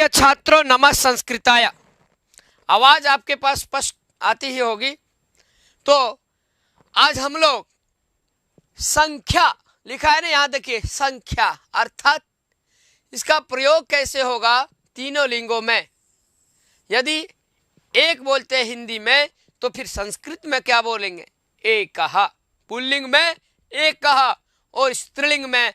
प्रिय छात्रों, नमः संस्कृताय। आवाज आपके पास स्पष्ट आती ही होगी। तो आज हम लोग संख्या लिखा है ना, यहां देखिए संख्या अर्थात इसका प्रयोग कैसे होगा तीनों लिंगों में। यदि एक बोलते हैं हिंदी में तो फिर संस्कृत में क्या बोलेंगे? एकः। पुल्लिंग में एकः और स्त्रीलिंग में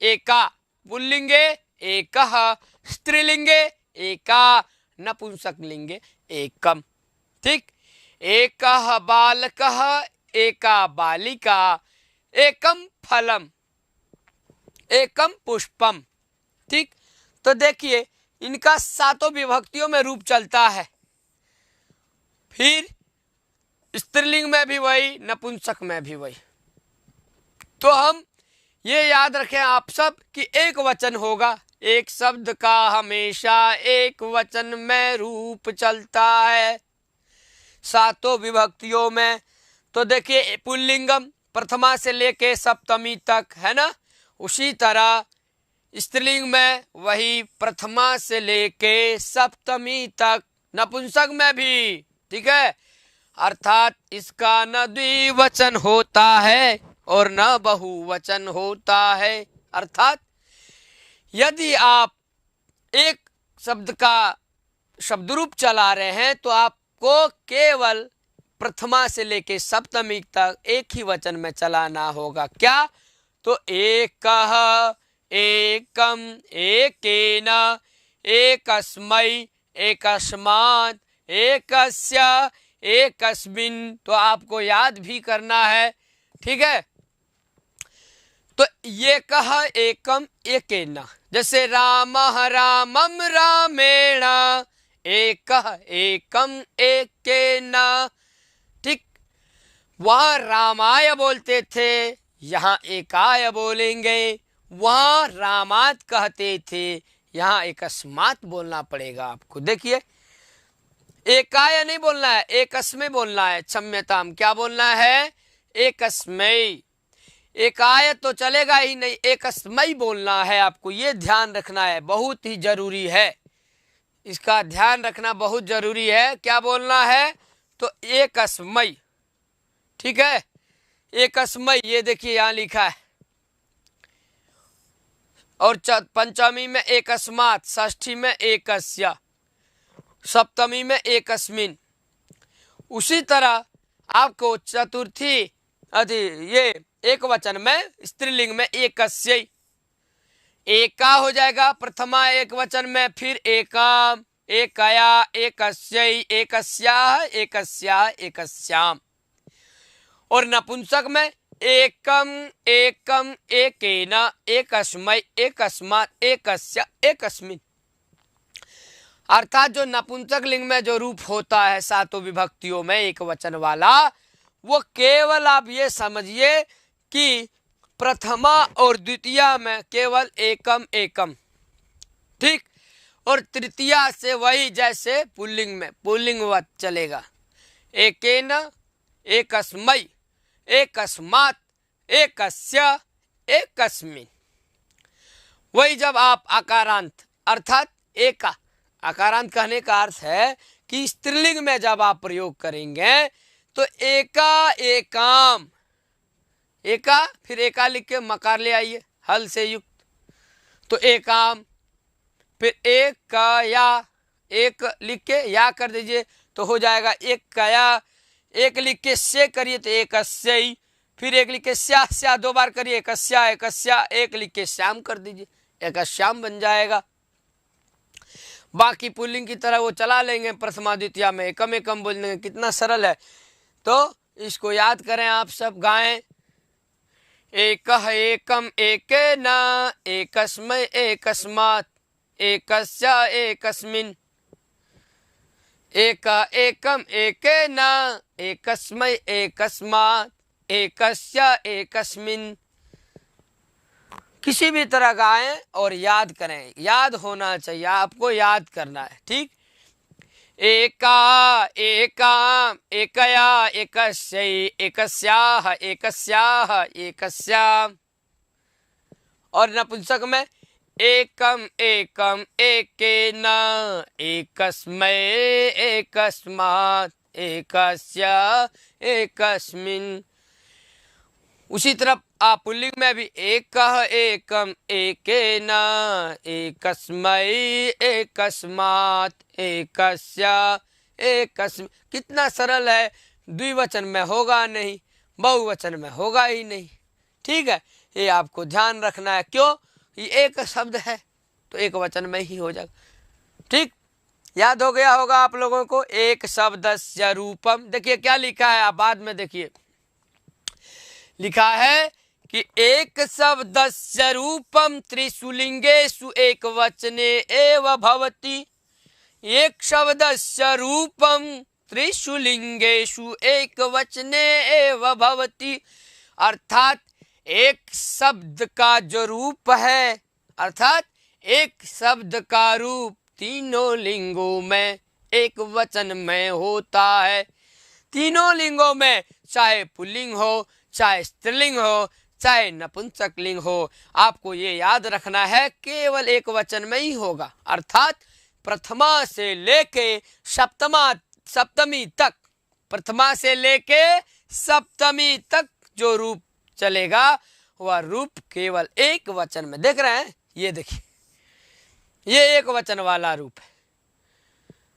एका। पुल्लिंगे एकः, स्त्रीलिंगे एका, नपुंसकलिंगे एकम। ठीक। एकः बालकः, एका बालिका, एकम फलम, एकम पुष्पम। ठीक। तो देखिए इनका सातों विभक्तियों में रूप चलता है। फिर स्त्रीलिंग में भी वही, नपुंसक में भी वही। तो हम ये याद रखें आप सब कि एक वचन होगा। एक शब्द का हमेशा एक वचन में रूप चलता है सातों विभक्तियों में। तो देखिए पुल्लिंगम प्रथमा से लेके सप्तमी तक है ना, उसी तरह स्त्रीलिंग में वही प्रथमा से लेके सप्तमी तक, नपुंसक में भी। ठीक है, अर्थात इसका न द्विवचन होता है और न बहुवचन होता है। अर्थात यदि आप एक शब्द का शब्द रूप चला रहे हैं तो आपको केवल प्रथमा से लेके सप्तमी तक एक ही वचन में चलाना होगा। क्या? तो एकः, एकम, एकेन, एकस्मै, एकस्मात्, एकस्य, एकस्मिन्। तो आपको याद भी करना है। ठीक है, तो ये कहा एकम एकेन, जैसे रामः रामम रामेण, एकः एकम एकेन। ठीक, वहां रामाय बोलते थे, यहाँ एकाय बोलेंगे। वहां रामात कहते थे, यहाँ एकस्मात् बोलना पड़ेगा आपको। देखिए एकाय नहीं बोलना है, एकस्मै बोलना है। क्षम्यताम, क्या बोलना है? एकस्मै। एकाय तो चलेगा ही नहीं, एकस्मै बोलना है आपको। ये ध्यान रखना है, बहुत ही जरूरी है। इसका ध्यान रखना बहुत जरूरी है। क्या बोलना है? तो एकस्मै। ठीक है, एकस्मै। ये देखिए यहां लिखा है। और पंचमी में एकस्मात्, षष्ठी में एकस्य, सप्तमी में एकस्मिन्। उसी तरह आपको चतुर्थी ये एक वचन में स्त्रीलिंग में एकस्य, एका हो जाएगा प्रथमा एक वचन में। फिर एकम, एकया, एकस्य, एकस्याः, एकस्याः, एकस्याम्। और नपुंसक में एकम, एकम, एकेन, एकस्मै, एकस्मात्, एकस्य, एकस्मिन्। अर्थात जो नपुंसक लिंग में जो रूप होता है सातों विभक्तियों में एक वचन वाला, वो केवल आप ये समझिए कि प्रथमा और द्वितीया में केवल एकम एकम। ठीक, और तृतीया से वही जैसे पुल्लिंग में पुल्लिंगवत चलेगा। एकेन, एकस्मै, एकस्मात्, एकस्य, एकस्मिन्। वही जब आप आकारांत अर्थात एका, आकारांत कहने का अर्थ है कि स्त्रीलिंग में जब आप प्रयोग करेंगे तो एका, एकाम, एका, फिर एका लिख के मकार ले आइए हल से युक्त, तो एकाम। फिर एक का या, एक लिख के या कर दीजिए तो हो जाएगा एक कया। एक लिख के से करिए तो एकस्य। फिर एक लिख के स्या दो बार करिए, एकस्या, एकस्या। एक लिख के श्याम कर दीजिए, एकश्याम बन जाएगा। बाकी पुल्लिंग की तरह वो चला लेंगे प्रथमा द्वितीया में, एकम एकम बोल देंगे। कितना सरल है। तो इसको याद करें आप सब, गाएं। एकः एकम एकेन, एकस्मै एकस्मात्, एकस्य एकस्मिन्, एक एकम एकेन, एकस्मै एकस्मात्, एकस्य एकस्मिन्। किसी भी तरह गाएं और याद करें, याद होना चाहिए, आपको याद करना है। ठीक, एका, एकाम, एकया, एकस्यै, एकस्याः, एकस्याः, एकस्याम्। और नपुंसक में एकम एकम एकेन एकस्मै एकस्मात् एकस्य एकस्मिन्। उसी तरफ आप पुल्लिंग में भी एकः एकम एकेन एकस्मै एकस्मात् एकस्य एकस्मिन्। कितना सरल है, द्विवचन में होगा नहीं, बहुवचन में होगा ही नहीं। ठीक है, ये आपको ध्यान रखना है। क्यों? ये एक शब्द है तो एक वचन में ही हो जाएगा। ठीक, याद हो गया होगा आप लोगों को। एक शब्दस्य रूपम, देखिए क्या लिखा है, आप बाद में देखिए। लिखा है कि एक शब्दस्य रूपम त्रिषु लिंगेषु एक वचने एव भवति। एक शब्दस्य रूपम त्रिषु लिंगेषु एक वचने एव भवति। अर्थात एक शब्द का जो रूप है, अर्थात एक शब्द का रूप तीनों लिंगों में एक वचन में होता है। तीनों लिंगों में, चाहे पुल्लिंग हो, चाहे स्त्रीलिंग हो, चाहे नपुंसकलिंग हो, आपको ये याद रखना है केवल एक वचन में ही होगा। अर्थात प्रथमा से लेके सप्तमी तक, प्रथमा से लेके सप्तमी तक जो रूप चलेगा वह रूप केवल एक वचन में। देख रहे हैं, ये देखिए, ये एक वचन वाला रूप है।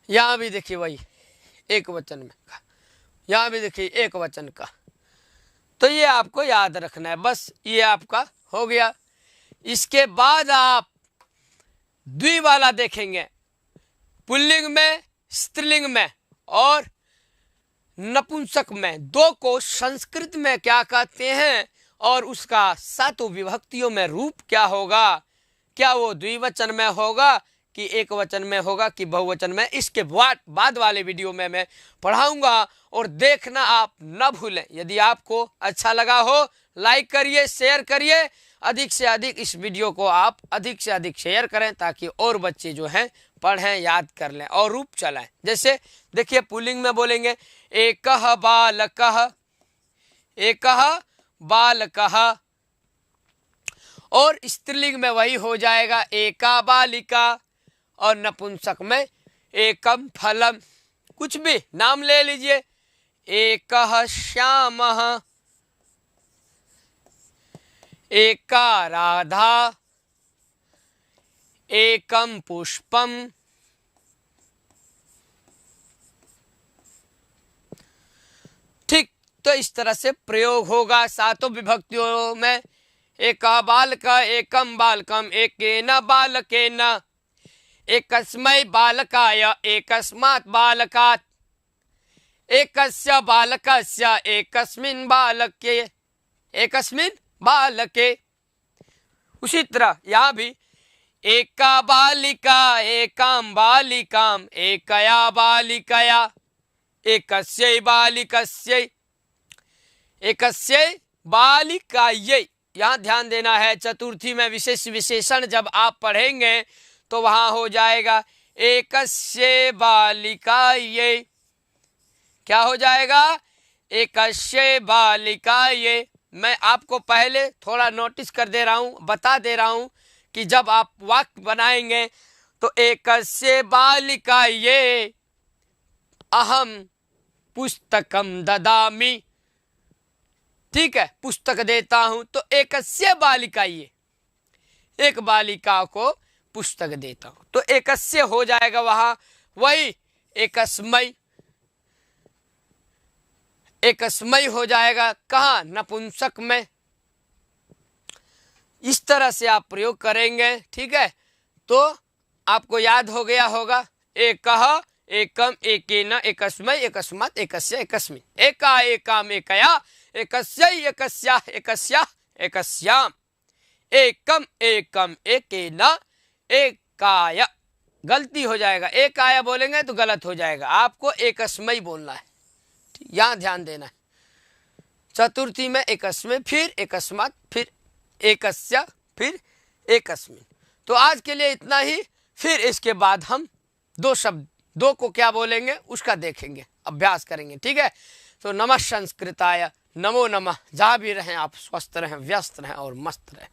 यहां भी देखिए वही एक वचन में, यहां भी देखिए एक वचन का। तो ये आपको याद रखना है, बस ये आपका हो गया। इसके बाद आप द्वि वाला देखेंगे, पुल्लिंग में, स्त्रीलिंग में और नपुंसक में। दो को संस्कृत में क्या कहते हैं और उसका सातों विभक्तियों में रूप क्या होगा, क्या वो द्विवचन में होगा कि एक वचन में होगा कि बहुवचन में, इसके बाद वाले वीडियो में मैं पढ़ाऊंगा। और देखना आप न भूलें। यदि आपको अच्छा लगा हो लाइक करिए, शेयर करिए, अधिक से अधिक इस वीडियो को आप अधिक से अधिक शेयर करें ताकि और बच्चे जो हैं पढ़ें, याद कर लें और रूप चलाएं। जैसे देखिए पुल्लिंग में बोलेंगे एकः बालकः, एकः बालकः, और स्त्रीलिंग में वही हो जाएगा एका बालिका, और नपुंसक में एकम फलम। कुछ भी नाम ले लीजिए, एकः श्यामः, एका राधा, एकम पुष्पम। ठीक, तो इस तरह से प्रयोग होगा सातों विभक्तियों में। एका बालका एकम बालकम एकेन बालकेन एकस्मै बालकाय एकस्मात् बालकात् एकस्य बालकस्य एकस्मिन् बालके एकस्मिन् बालके। उसी तरह यहाँ भी एका बालिका एकां बालिकां एकया बालिकया एकस्यै बालिकस्यै एकस्यै बालिकायै। यहाँ ध्यान देना है, चतुर्थी में विशेष विशेषण जब आप पढ़ेंगे तो वहां हो जाएगा एकस्य बालिकायै। क्या हो जाएगा? एकस्य बालिकायै। मैं आपको पहले थोड़ा नोटिस कर दे रहा हूं, बता दे रहा हूं कि जब आप वाक्य बनाएंगे तो एकस्य बालिकायै अहम पुस्तकम ददामि। ठीक है, पुस्तक देता हूं, तो एकस्य बालिकायै, एक बालिका को पुस्तक देता हूं, तो एकस्य हो जाएगा वहां। वही एकस्मै, एकस्मै हो जाएगा कहां? नपुंसक में। इस तरह से आप प्रयोग करेंगे। ठीक है, तो आपको याद हो गया होगा। एकः एकम एकेन एकस्मै एकस्मात् एकस्य एकस्मिन् एका एकाम एकया एकस्यै एकस्याः एकस्याः एकस्याम् एकम एकम एकेन एकाय। गलती हो जाएगा, एकाय बोलेंगे तो गलत हो जाएगा, आपको एकस्मै बोलना है। यहाँ ध्यान देना है। चतुर्थी में एकस्मै, फिर एकस्मात्, फिर एकस्य, फिर एकस्मिन्। तो आज के लिए इतना ही, फिर इसके बाद हम दो को क्या बोलेंगे उसका देखेंगे, अभ्यास करेंगे। ठीक है, तो नमः संस्कृताय, नमो नमः। जहाँ भी रहें आप स्वस्थ रहें, व्यस्त रहें और मस्त रहें।